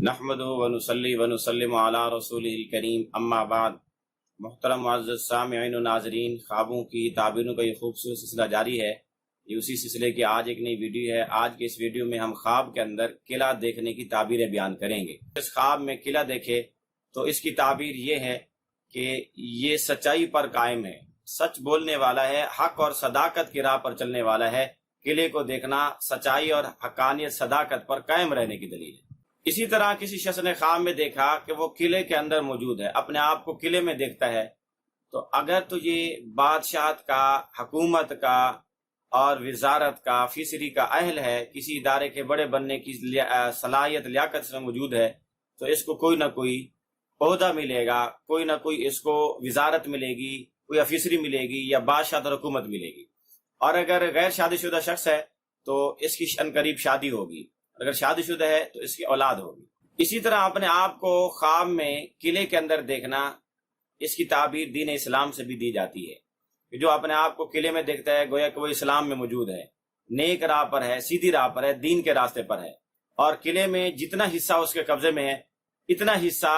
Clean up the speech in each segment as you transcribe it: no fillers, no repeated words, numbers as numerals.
نحمدہ ونصلی ونسلم علی رسولہ الکریم، اما بعد۔ محترم معزز سامعین و ناظرین، خوابوں کی تعبیروں کا یہ خوبصورت سلسلہ جاری ہے۔ یہ اسی سلسلے کی آج ایک نئی ویڈیو ہے۔ آج کے اس ویڈیو میں ہم خواب کے اندر قلعہ دیکھنے کی تعبیریں بیان کریں گے۔ اس خواب میں قلعہ دیکھے تو اس کی تعبیر یہ ہے کہ یہ سچائی پر قائم ہے، سچ بولنے والا ہے، حق اور صداقت کی راہ پر چلنے والا ہے۔ قلعے کو دیکھنا سچائی اور حقانیت صداقت پر قائم رہنے کی دلیل ہے۔ اسی طرح کسی شخص نے خواب میں دیکھا کہ وہ قلعے کے اندر موجود ہے، اپنے آپ کو قلعے میں دیکھتا ہے، تو اگر تو یہ بادشاہت کا، حکومت کا اور وزارت کا، آفیسری کا اہل ہے، کسی ادارے کے بڑے بننے کی صلاحیت لیاقت میں موجود ہے، تو اس کو کوئی نہ کوئی عہدہ ملے گا، کوئی نہ کوئی اس کو وزارت ملے گی، کوئی آفیسری ملے گی یا بادشاہت اور حکومت ملے گی۔ اور اگر غیر شادی شدہ شخص ہے تو اس کی قریب شادی ہوگی، اگر شادی شدہ ہے تو اس کی اولاد ہوگی۔ اسی طرح اپنے آپ کو خواب میں قلعے کے اندر دیکھنا، اس کی تعبیر دین اسلام سے بھی دی جاتی ہے کہ جو اپنے آپ کو قلعے میں دیکھتا ہے گویا کہ وہ اسلام میں موجود ہے، نیک راہ پر ہے، سیدھی راہ پر ہے، دین کے راستے پر ہے، اور قلعے میں جتنا حصہ اس کے قبضے میں ہے اتنا حصہ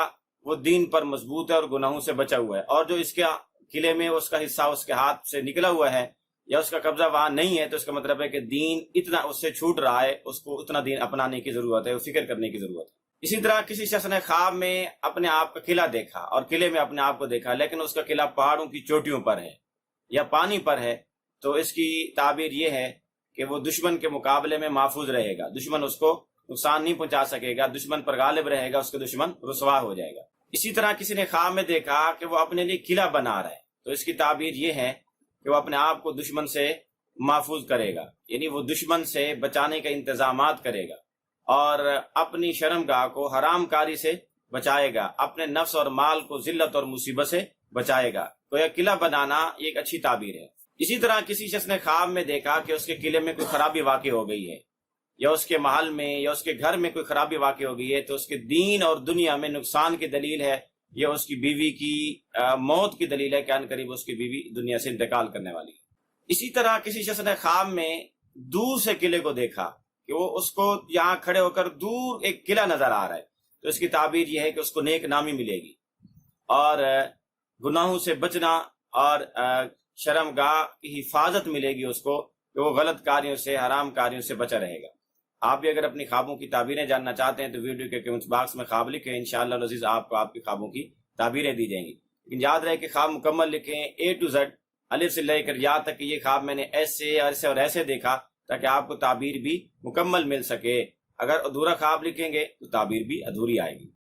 وہ دین پر مضبوط ہے اور گناہوں سے بچا ہوا ہے، اور جو اس کے قلعے میں اس کا حصہ اس کے ہاتھ سے نکلا ہوا ہے یا اس کا قبضہ وہاں نہیں ہے، تو اس کا مطلب ہے کہ دین اتنا اس سے چھوٹ رہا ہے، اس کو اتنا دین اپنانے کی ضرورت ہے، فکر کرنے کی ضرورت ہے۔ اسی طرح کسی شخص نے خواب میں اپنے آپ کا قلعہ دیکھا اور قلعے میں اپنے آپ کو دیکھا، لیکن اس کا قلعہ پہاڑوں کی چوٹیوں پر ہے یا پانی پر ہے، تو اس کی تعبیر یہ ہے کہ وہ دشمن کے مقابلے میں محفوظ رہے گا، دشمن اس کو نقصان نہیں پہنچا سکے گا، دشمن پر غالب رہے گا، اس کے دشمن رسوا ہو جائے گا۔ اسی طرح کسی نے خواب میں دیکھا کہ وہ اپنے لیے قلعہ بنا رہا ہے، تو اس کی تعبیر یہ ہے کہ وہ اپنے آپ کو دشمن سے محفوظ کرے گا، یعنی وہ دشمن سے بچانے کا انتظامات کرے گا اور اپنی شرمگاہ کو حرام کاری سے بچائے گا، اپنے نفس اور مال کو ذلت اور مصیبت سے بچائے گا۔ تو یہ قلعہ بنانا ایک اچھی تعبیر ہے۔ اسی طرح کسی شخص نے خواب میں دیکھا کہ اس کے قلعے میں کوئی خرابی واقع ہو گئی ہے، یا اس کے محل میں یا اس کے گھر میں کوئی خرابی واقع ہو گئی ہے، تو اس کے دین اور دنیا میں نقصان کی دلیل ہے، یا اس کی بیوی کی موت کی دلیل ہے کہ ان قریب اس کی بیوی دنیا سے انتقال کرنے والی ہے۔ اسی طرح کسی شخص نے خواب میں دور سے قلعے کو دیکھا کہ وہ اس کو یہاں کھڑے ہو کر دور ایک قلعہ نظر آ رہا ہے، تو اس کی تعبیر یہ ہے کہ اس کو نیک نامی ملے گی اور گناہوں سے بچنا اور شرمگاہ کی حفاظت ملے گی اس کو، کہ وہ غلط کاریوں سے، حرام کاریوں سے بچا رہے گا۔ آپ بھی اگر اپنی خوابوں کی تعبیریں جاننا چاہتے ہیں تو ویڈیو کے کمنٹ باکس میں خواب لکھیں، انشاءاللہ العزیز آپ کو آپ کی خوابوں کی تعبیریں دی جائیں گی۔ لیکن یاد رہے کہ خواب مکمل لکھیں، A to Z، الف سے لے کر یا تک کہ یہ خواب میں نے ایسے اور ایسے دیکھا، تاکہ آپ کو تعبیر بھی مکمل مل سکے۔ اگر ادھورا خواب لکھیں گے تو تعبیر بھی ادھوری آئے گی۔